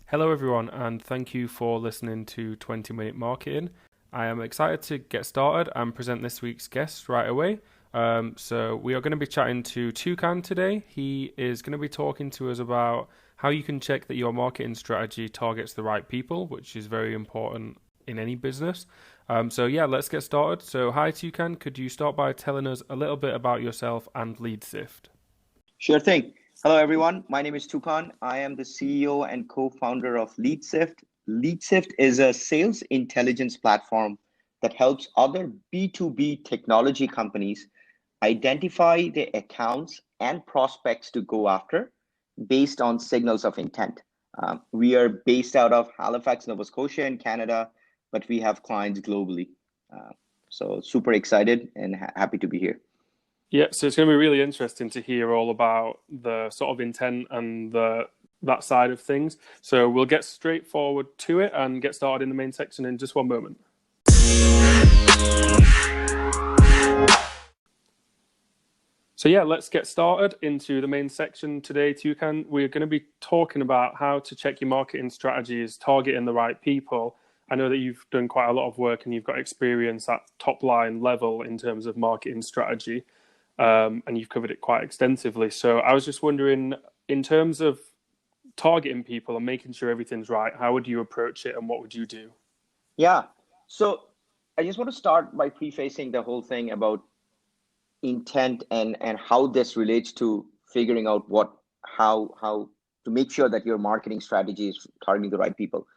Hello everyone, and thank you for listening to 20-Minute Marketing. I am excited to get started and present this week's guest right away. So we are going to be chatting to Tukan today. He is going to be talking to us about how you can check that your marketing strategy targets the right people, which is very important in any business. Let's get started. So hi Tukan, could you start by telling us a little bit about yourself and Leadsift? Sure thing. Hello, everyone. My name is Tukan. I am the CEO and co-founder of Leadsift. Leadsift is a sales intelligence platform that helps other B2B technology companies identify the accounts and prospects to go after based on signals of intent. We are based out of Halifax, Nova Scotia in Canada, but we have clients globally. So super excited and happy to be here. Yeah, so it's going to be really interesting to hear all about the sort of intent and that side of things. So we'll get straight forward to it and get started in the main section in just one moment. So let's get started into the main section today, Tukan. We're going to be talking about how to check your marketing strategies, targeting the right people. I know that you've done quite a lot of work and you've got experience at top line level in terms of marketing strategy. And you've covered it quite extensively. So I was just wondering, in terms of targeting people and making sure everything's right, how would you approach it and what would you do? Yeah, so I just want to start by prefacing the whole thing about intent and how this relates to figuring out how to make sure that your marketing strategy is targeting the right people.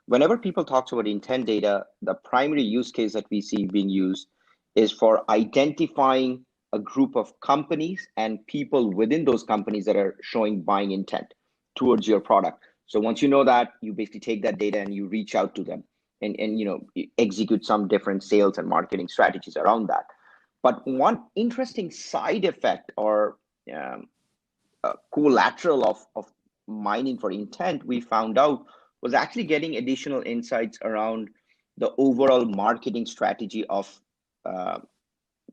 Whenever people talk about intent data, the primary use case that we see being used is for identifying a group of companies and people within those companies that are showing buying intent towards your product. So once you know that, you basically take that data and you reach out to them and execute some different sales and marketing strategies around that. But one interesting side effect or collateral of mining for intent we found out was actually getting additional insights around the overall marketing strategy of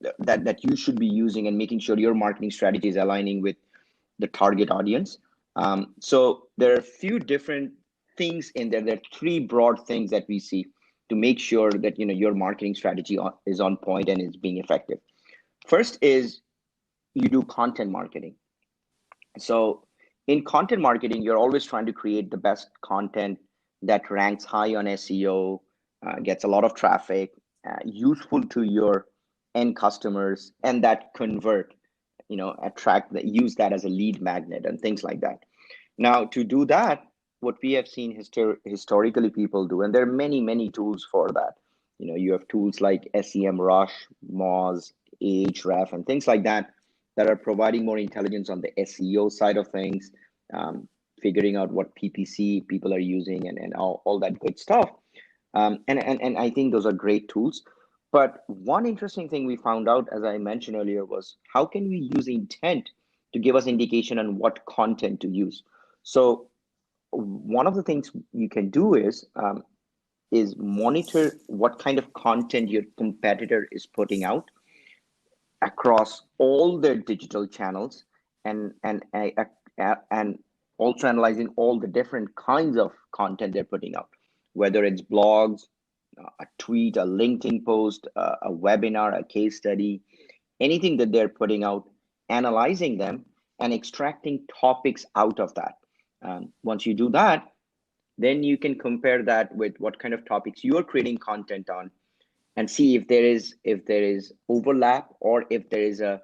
that you should be using and making sure your marketing strategy is aligning with the target audience. So there are a few different things in there. There are three broad things that we see to make sure that your marketing strategy is on point and is being effective. First is you do content marketing. So in content marketing, you're always trying to create the best content that ranks high on SEO, gets a lot of traffic, useful to your end customers, and that convert, attract, use that as a lead magnet and things like that. Now, to do that, what we have seen historically people do, and there are many tools for that. You have tools like SEMrush, Moz, Ahrefs, and things like that are providing more intelligence on the SEO side of things, figuring out what PPC people are using and all that good stuff. And I think those are great tools. But one interesting thing we found out, as I mentioned earlier, was how can we use intent to give us indication on what content to use? So one of the things you can do is monitor what kind of content your competitor is putting out across all their digital channels and also analyzing all the different kinds of content they're putting out, whether it's blogs, a tweet, a LinkedIn post, a webinar, a case study, anything that they're putting out, analyzing them and extracting topics out of that. Once you do that, then you can compare that with what kind of topics you are creating content on and see if there is overlap or if there's a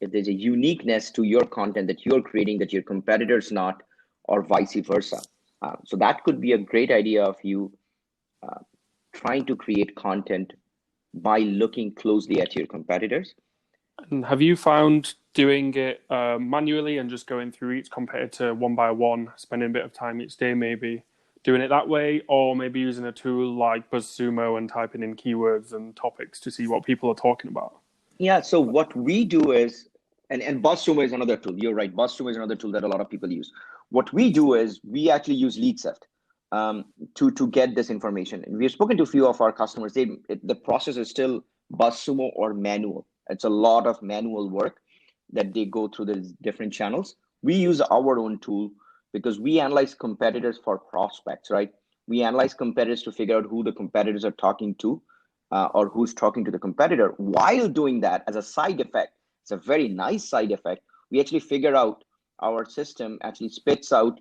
uniqueness to your content that you're creating that your competitors not, or vice versa. So that could be a great idea of you trying to create content by looking closely at your competitors. And have you found doing it manually and just going through each competitor one by one, spending a bit of time each day maybe doing it that way, or maybe using a tool like BuzzSumo and typing in keywords and topics to see what people are talking about? Yeah, so what we do is, and BuzzSumo is another tool. You're right, BuzzSumo is another tool that a lot of people use. What we do is we actually use Leadsift to get this information. And we've spoken to a few of our customers. The process is still BuzzSumo or manual. It's a lot of manual work that they go through the different channels. We use our own tool because we analyze competitors for prospects, right? We analyze competitors to figure out who the competitors are talking to, or who's talking to the competitor. While doing that, as a side effect, it's a very nice side effect. We actually figure out, our system actually spits out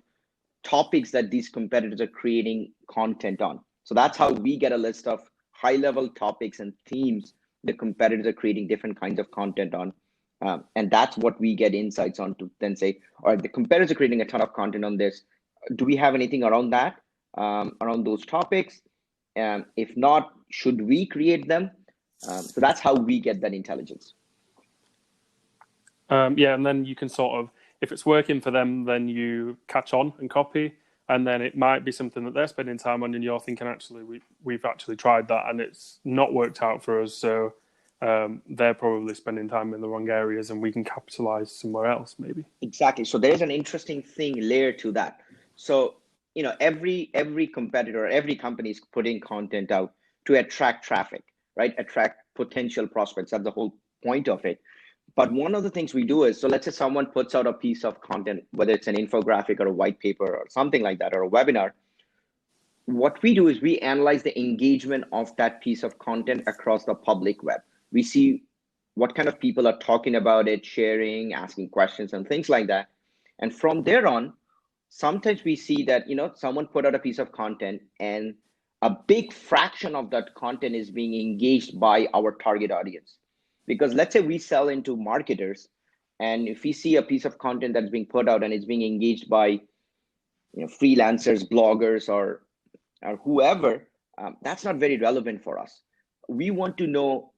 topics that these competitors are creating content on. So that's how we get a list of high level topics and themes the competitors are creating different kinds of content on. And that's what we get insights on to then say, all right, the competitors are creating a ton of content on this. Do we have anything around that, around those topics? If not, should we create them? So that's how we get that intelligence. Yeah, and then you can sort of, if it's working for them, then you catch on and copy, and then it might be something that they're spending time on, and you're thinking, actually, we've actually tried that, and it's not worked out for us, so they're probably spending time in the wrong areas, and we can capitalize somewhere else, maybe. Exactly. So there's an interesting layer to that. So, every competitor, every company is putting content out to attract traffic, right? Attract potential prospects. That's the whole point of it. But one of the things we do is, so let's say someone puts out a piece of content, whether it's an infographic or a white paper or something like that, or a webinar. What we do is we analyze the engagement of that piece of content across the public web. We see what kind of people are talking about it, sharing, asking questions and things like that. And from there on, sometimes we see that, someone put out a piece of content and a big fraction of that content is being engaged by our target audience. Because let's say we sell into marketers, and if we see a piece of content that's being put out and it's being engaged by freelancers, bloggers, or whoever, that's not very relevant for us. We want to know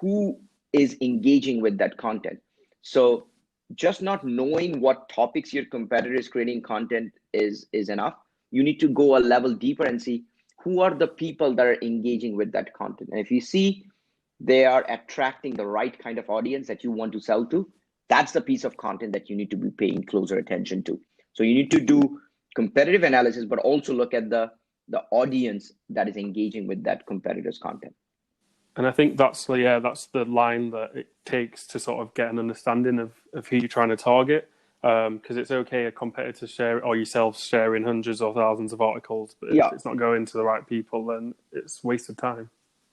who is engaging with that content. So just not knowing what topics your competitor is creating content is enough. You need to go a level deeper and see who are the people that are engaging with that content. And if you see they are attracting the right kind of audience that you want to sell to, that's the piece of content that you need to be paying closer attention to. So you need to do competitive analysis, but also look at the audience that is engaging with that competitor's content. And I think that's the line that it takes to sort of get an understanding of who you're trying to target. Because it's okay a competitor share or yourself sharing hundreds or thousands of articles, but if it's not going to the right people, then it's wasted time.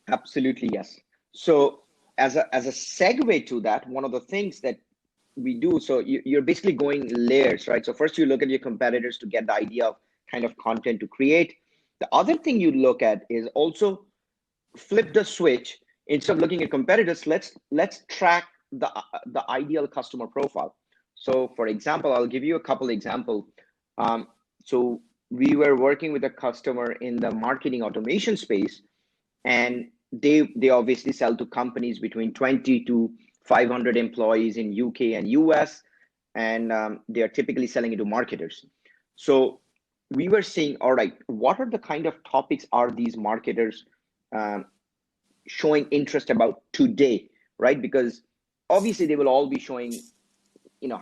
Absolutely, yes. So as a segue to that, one of the things that we do, so you're basically going layers, right? So first you look at your competitors to get the idea of kind of content to create. The other thing you look at is also flip the switch. Instead of looking at competitors, let's track the ideal customer profile. So for example, I'll give you a couple examples. So we were working with a customer in the marketing automation space, and they obviously sell to companies between 20 to 500 employees in UK and US, and they are typically selling it to marketers. So we were seeing, all right, what are the kind of topics are these marketers showing interest about today, right? Because obviously they will all be showing,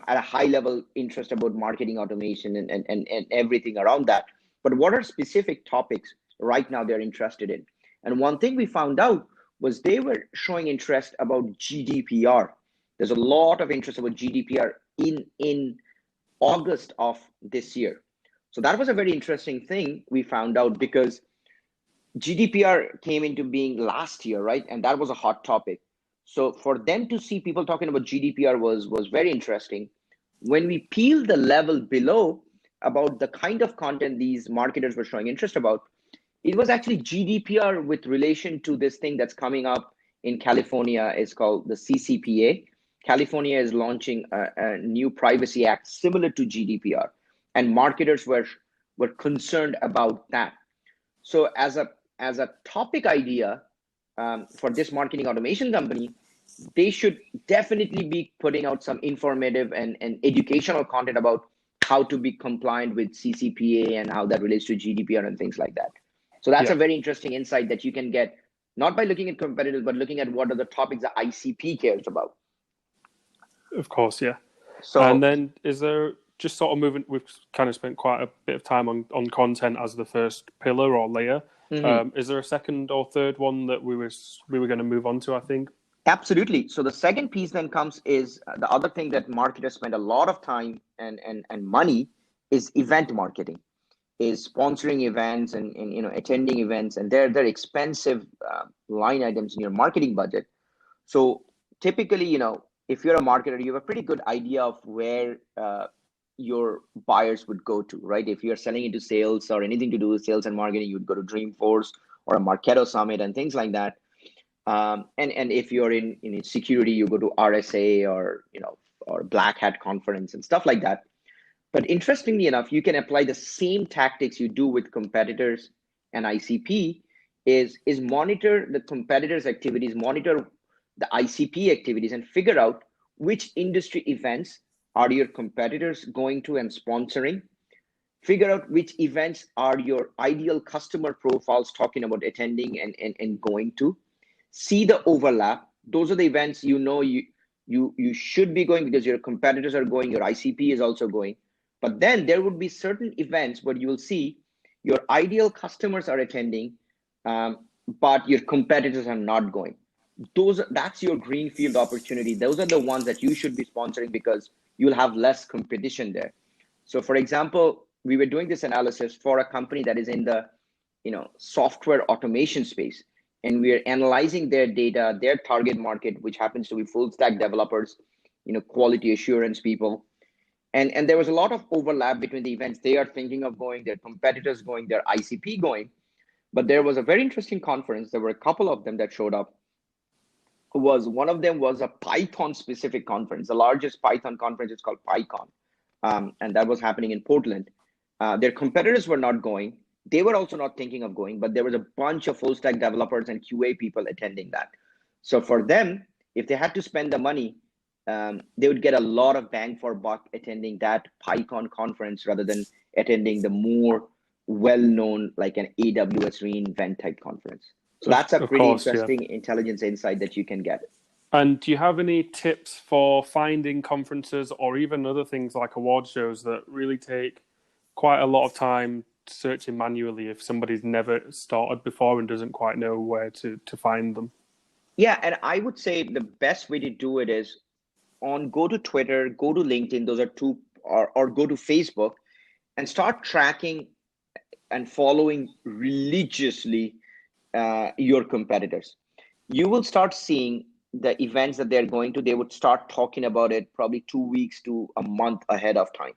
at a high level interest about marketing automation and everything around that. But what are specific topics right now they're interested in? And one thing we found out was they were showing interest about GDPR. There's a lot of interest about GDPR in August of this year. So that was a very interesting thing we found out, because GDPR came into being last year, right? And that was a hot topic. So for them to see people talking about GDPR was very interesting. When we peel the level below about the kind of content these marketers were showing interest about, it was actually GDPR with relation to this thing that's coming up in California. It's called the CCPA. California is launching a new privacy act similar to GDPR, and marketers were concerned about that. So as a topic idea for this marketing automation company, they should definitely be putting out some informative and educational content about how to be compliant with CCPA and how that relates to GDPR and things like that. So that's a very interesting insight that you can get, not by looking at competitors, but looking at what are the topics that ICP cares about. Of course, yeah. So, and then is there just sort of moving, we've kind of spent quite a bit of time on content as the first pillar or layer. Mhm. Is there a second or third one that we were going to move on to, I think? Absolutely. So the second piece then comes is the other thing that marketers spend a lot of time and money is event marketing, is sponsoring events and attending events, and they're expensive line items in your marketing budget. So typically, if you're a marketer, you have a pretty good idea of where your buyers would go to, right? If you're selling into sales or anything to do with sales and marketing, you'd go to Dreamforce or a Marketo Summit and things like that. And if you're in security, you go to RSA or Black Hat conference and stuff like that. But interestingly enough, you can apply the same tactics you do with competitors and ICP is monitor the competitors' activities, monitor the ICP activities, and figure out which industry events are your competitors going to and sponsoring. Figure out which events are your ideal customer profiles talking about attending and going to. See the overlap. Those are the events you should be going because your competitors are going, your ICP is also going. But then there would be certain events where you will see your ideal customers are attending, but your competitors are not going. That's your greenfield opportunity. Those are the ones that you should be sponsoring because you'll have less competition there. So for example, we were doing this analysis for a company that is in the software automation space, and we are analyzing their data, their target market, which happens to be full stack developers, quality assurance people. And there was a lot of overlap between the events they are thinking of going, their competitors going, their ICP going. But there was a very interesting conference. There were a couple of them that showed up. One of them was a Python specific conference. The largest Python conference is called PyCon, and that was happening in Portland. Their competitors were not going. They were also not thinking of going, but there was a bunch of full stack developers and QA people attending that. So for them, if they had to spend the money, they would get a lot of bang for buck attending that PyCon conference rather than attending the more well-known like an AWS reInvent type conference. So that's a Of pretty course, yeah. interesting intelligence insight that you can get. And do you have any tips for finding conferences or even other things like award shows that really take quite a lot of time searching manually if somebody's never started before and doesn't quite know where to find them? Yeah, and I would say the best way to do it is go to Twitter, go to LinkedIn, those are two, or go to Facebook and start tracking and following religiously your competitors. You will start seeing the events that they're going to, they would start talking about it probably 2 weeks to a month ahead of time.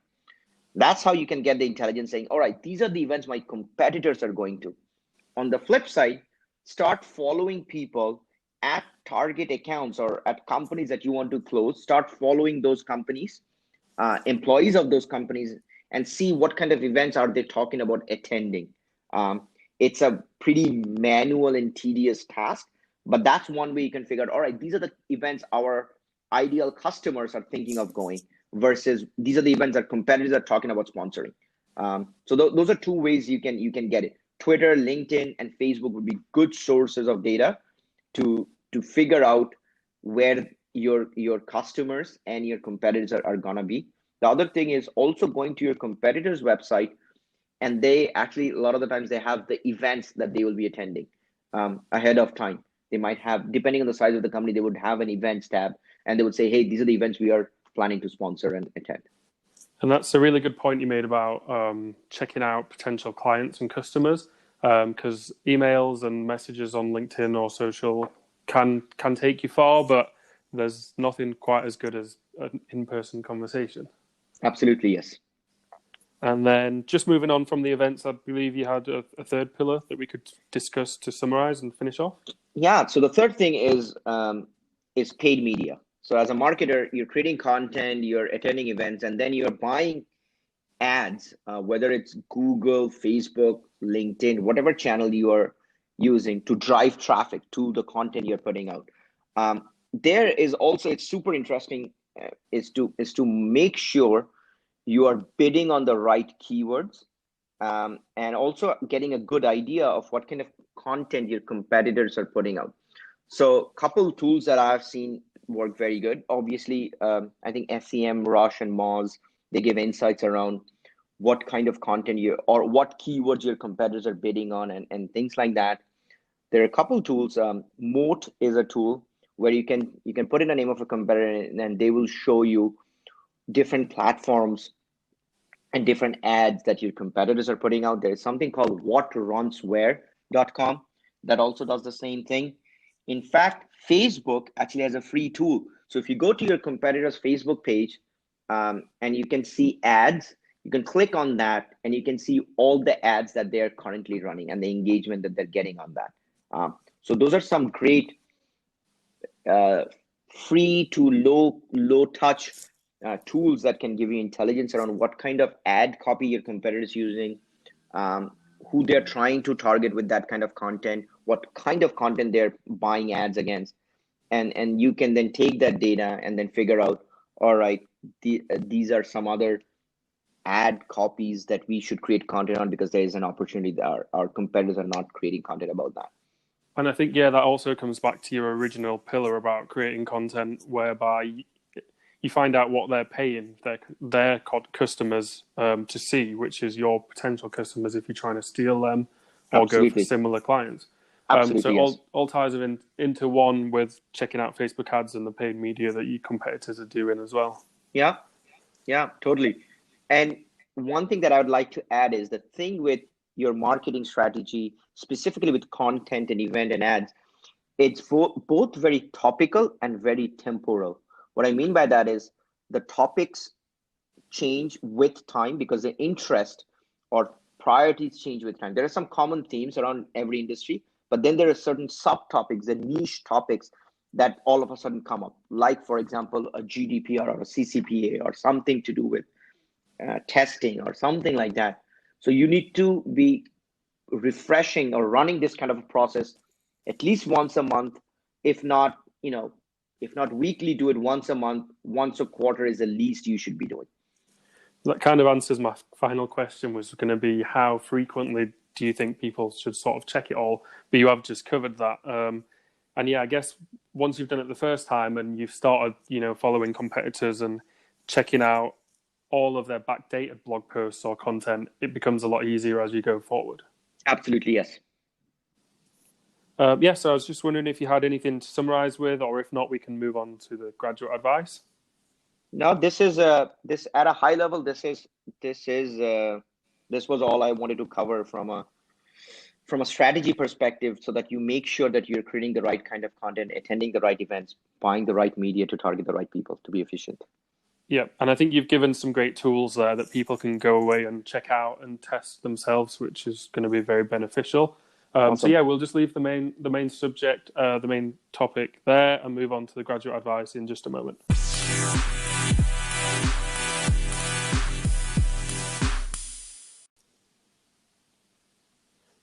That's how you can get the intelligence saying, all right, these are the events my competitors are going to. On the flip side, start following people at target accounts or at companies that you want to close. Start following those companies, employees of those companies, and see what kind of events are they talking about attending. It's a pretty manual and tedious task, but that's one way you can figure out, all right, these are the events our ideal customers are thinking of going versus these are the events that competitors are talking about sponsoring. So those are two ways you can get it. Twitter, LinkedIn, and Facebook would be good sources of data to figure out where your customers and your competitors are gonna be. The other thing is also going to your competitors' website, and they actually a lot of the times they have the events that they will be attending ahead of time. They might have, depending on the size of the company, they would have an events tab, and they would say, hey, these are the events we are planning to sponsor and attend. And that's a really good point you made about checking out potential clients and customers, because emails and messages on LinkedIn or social can take you far, but there's nothing quite as good as an in-person conversation. Absolutely, yes. And then just moving on from the events, I believe you had a third pillar that we could discuss to summarize and finish off. Yeah. So the third thing is paid media. So as a marketer, you're creating content, you're attending events, and then you're buying ads, whether it's Google, Facebook, LinkedIn, whatever channel you are using to drive traffic to the content you're putting out. There is also, it's super interesting, is to make sure you are bidding on the right keywords, and also getting a good idea of what kind of content your competitors are putting out. So couple tools that I've seen work very good. Obviously, I think SEM, Rush, and Moz, they give insights around what kind of content you, or what keywords your competitors are bidding on, and things like that. There are a couple tools. Moat is a tool where you can put in the name of a competitor, and they will show you different platforms and different ads that your competitors are putting out. There's something called whatrunswhere.com that also does the same thing. In fact, Facebook actually has a free tool. So if you go to your competitor's Facebook page, and you can see ads, you can click on that and you can see all the ads that they're currently running and the engagement that they're getting on that. So those are some great uh, free to low touch tools that can give you intelligence around what kind of ad copy your competitor is using, um, who they're trying to target with that kind of content, what kind of content they're buying ads against, and you can then take that data and then figure out, all right, these are some other ad copies that we should create content on because there is an opportunity that our competitors are not creating content about that. And I think, yeah, that also comes back to your original pillar about creating content whereby you find out what they're paying their customers to see, which is your potential customers if you're trying to steal them or go for Absolutely. similar clients. So Absolutely, yes. all ties into one with checking out Facebook ads and the paid media that your competitors are doing as well. Yeah, yeah, totally. And one thing that I would like to add is the thing with your marketing strategy, specifically with content and event and ads, it's both very topical and very temporal. What I mean by that is the topics change with time because the interest or priorities change with time. There are some common themes around every industry, but then there are certain subtopics and niche topics that all of a sudden come up, like, for example, a GDPR or a CCPA or something to do with testing or something like that. So you need to be refreshing or running this kind of a process at least once a month, if not, if not weekly, do it once a month, once a quarter is the least you should be doing. That kind of answers my final question, was going to be how frequently do you think people should sort of check it all? But you have just covered that. And yeah, I guess once you've done it the first time and you've started, following competitors and checking out all of their backdated blog posts or content, it becomes a lot easier as you go forward. Absolutely, yes. Yeah, so I was just wondering if you had anything to summarize with, or if not, we can move on to the graduate advice. Now, this at a high level. This was all I wanted to cover from a strategy perspective, so that you make sure that you're creating the right kind of content, attending the right events, buying the right media to target the right people to be efficient. Yeah, and I think you've given some great tools there that people can go away and check out and test themselves, which is going to be very beneficial. So Awesome. yeah, we'll just leave the main subject, the main topic there, and move on to the graduate advice in just a moment.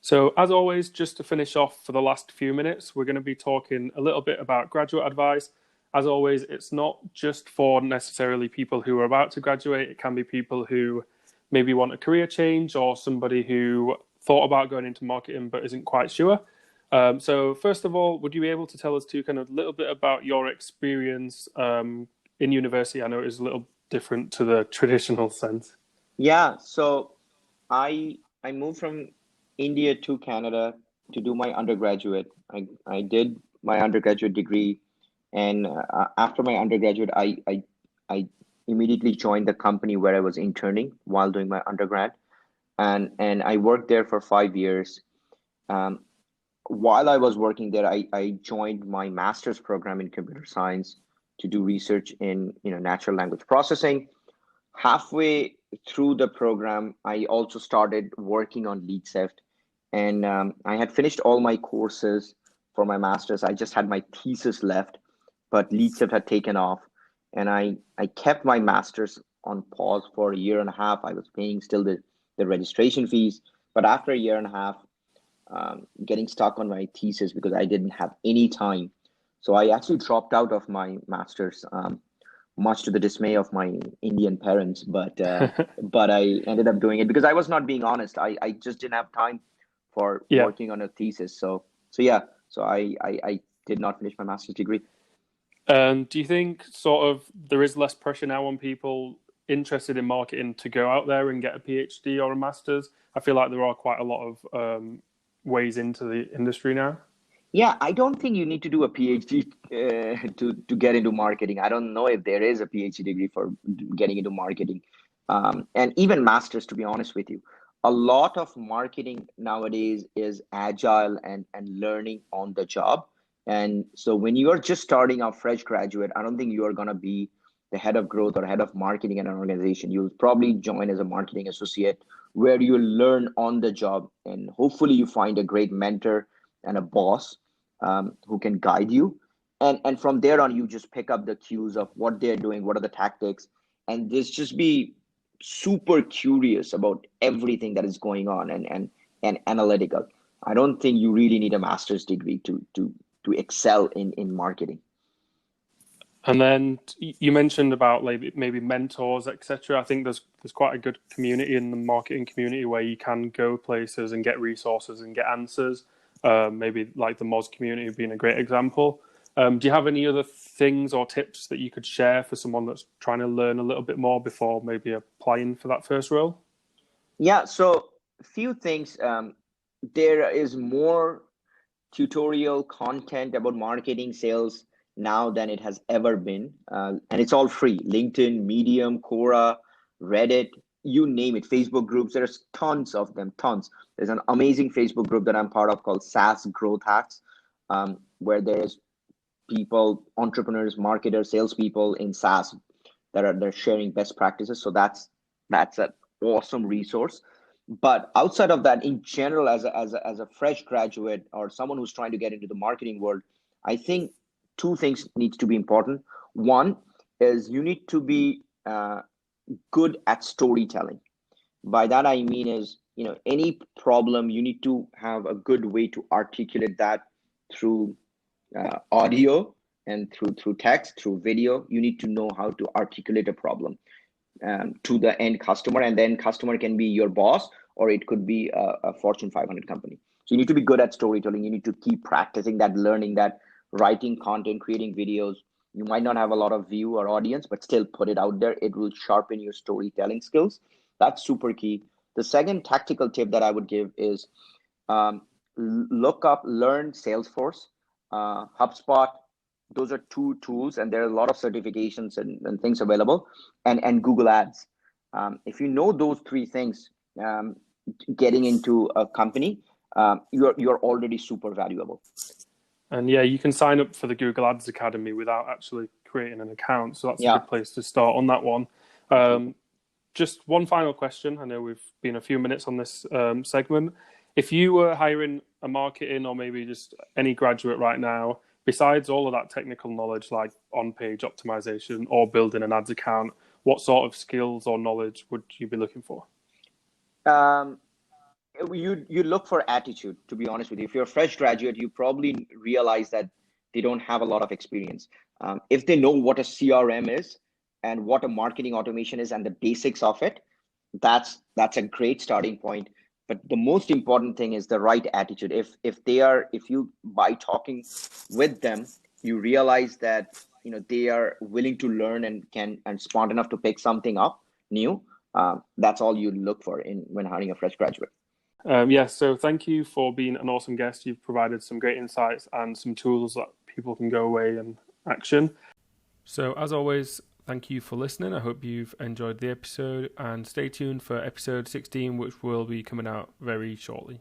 So as always, just to finish off for the last few minutes, we're going to be talking a little bit about graduate advice. As always, it's not just for necessarily people who are about to graduate. It can be people who maybe want a career change, or somebody who thought about going into marketing but isn't quite sure. So first of all, would you be able to tell us too, kind of a little bit about your experience in university? I know it is a little different to the traditional sense. Yeah. So I moved from India to Canada to do my undergraduate. I did my undergraduate degree, and after my undergraduate, I immediately joined the company where I was interning while doing my undergrad, and I worked there for 5 years. Um, while I was working there, I joined my master's program in computer science to do research in natural language processing. Halfway through the program, I also started working on Leadsift, and I had finished all my courses for my master's. I just had my thesis left, but Leadsift had taken off, and I kept my master's on pause for a year and a half. I was paying still the registration fees, but after a year and a half, getting stuck on my thesis because I didn't have any time. So I actually dropped out of my master's, much to the dismay of my Indian parents. But I ended up doing it because I was not being honest. I just didn't have time for Yeah. working on a thesis. So yeah. So I did not finish my master's degree. Do you think sort of there is less pressure now on people interested in marketing to go out there and get a PhD or a master's? I feel like there are quite a lot of ways into the industry now. Yeah, I don't think you need to do a PhD to get into marketing. I don't know if there is a PhD degree for getting into marketing, and even masters. To be honest with you, a lot of marketing nowadays is agile and learning on the job. And so when you are just starting out, fresh graduate, I don't think you are gonna be the head of growth or head of marketing in an organization. You'll probably join as a marketing associate where you learn on the job, and hopefully you find a great mentor and a boss who can guide you. And from there on, you just pick up the cues of what they're doing, what are the tactics, and just be super curious about everything that is going on and analytical. I don't think you really need a master's degree to excel in marketing. And then you mentioned about maybe mentors, etc. I think there's quite a good community in the marketing community where you can go places and get resources and get answers. Maybe like the Moz community being a great example. Do you have any other things or tips that you could share for someone that's trying to learn a little bit more before maybe applying for that first role? Yeah, so a few things. There is more tutorial content about marketing sales now than it has ever been. And it's all free. LinkedIn, Medium, Quora, Reddit, you name it, Facebook groups. There's tons of them, tons. There's an amazing Facebook group that I'm part of called SaaS Growth Hacks, where there's people, entrepreneurs, marketers, salespeople in SaaS they're sharing best practices. So that's an awesome resource. But outside of that, in general, as a fresh graduate or someone who's trying to get into the marketing world, I think two things needs to be important. One is you need to be good at storytelling. By that I mean is, any problem, you need to have a good way to articulate that through audio and through text, through video. You need to know how to articulate a problem to the end customer, and then customer can be your boss or it could be a Fortune 500 company. So you need to be good at storytelling. You need to keep practicing that, learning that, writing content, creating videos. You might not have a lot of view or audience, but still put it out there. It will sharpen your storytelling skills. That's super key. The second tactical tip that I would give is learn Salesforce, HubSpot. Those are two tools, and there are a lot of certifications and things available, and Google Ads. If you know those three things, getting into a company, you're already super valuable. And yeah, you can sign up for the Google Ads Academy without actually creating an account. So that's a Yeah. good place to start on that one. Just one final question. I know we've been a few minutes on this segment. If you were hiring a marketing or maybe just any graduate right now, besides all of that technical knowledge like on-page optimization or building an ads account, what sort of skills or knowledge would you be looking for? You look for attitude, to be honest with you. If you're a fresh graduate, you probably realize that they don't have a lot of experience. If they know what a CRM is and what a marketing automation is and the basics of it, that's a great starting point. But the most important thing is the right attitude. If you by talking with them, you realize that they are willing to learn and smart enough to pick something up new. That's all you look for when hiring a fresh graduate. So thank you for being an awesome guest. You've provided some great insights and some tools that people can go away and action. So as always, thank you for listening. I hope you've enjoyed the episode, and stay tuned for episode 16, which will be coming out very shortly.